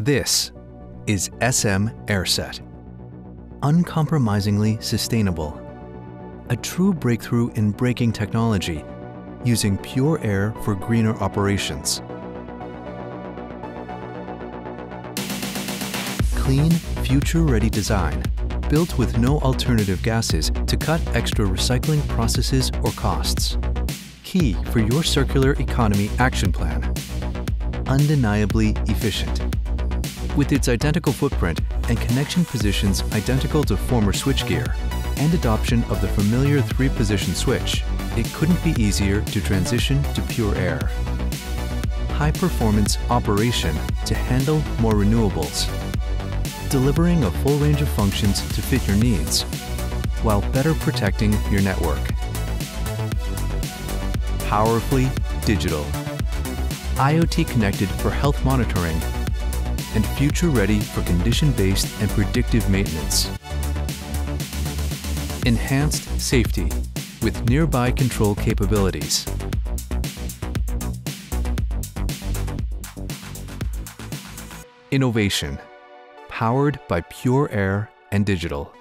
This is SM AirSeT. Uncompromisingly sustainable. A true breakthrough in braking technology, using pure air for greener operations. Clean, future-ready design, built with no alternative gases to cut extra recycling processes or costs. Key for your circular economy action plan. Undeniably efficient. With its identical footprint and connection positions identical to former switchgear, and adoption of the familiar 3-position switch, it couldn't be easier to transition to pure air. High-performance operation to handle more renewables, delivering a full range of functions to fit your needs, while better protecting your network. Powerfully digital. IoT connected for health monitoring, and future-ready for condition-based and predictive maintenance. Enhanced safety with nearby control capabilities. Innovation, powered by pure air and digital.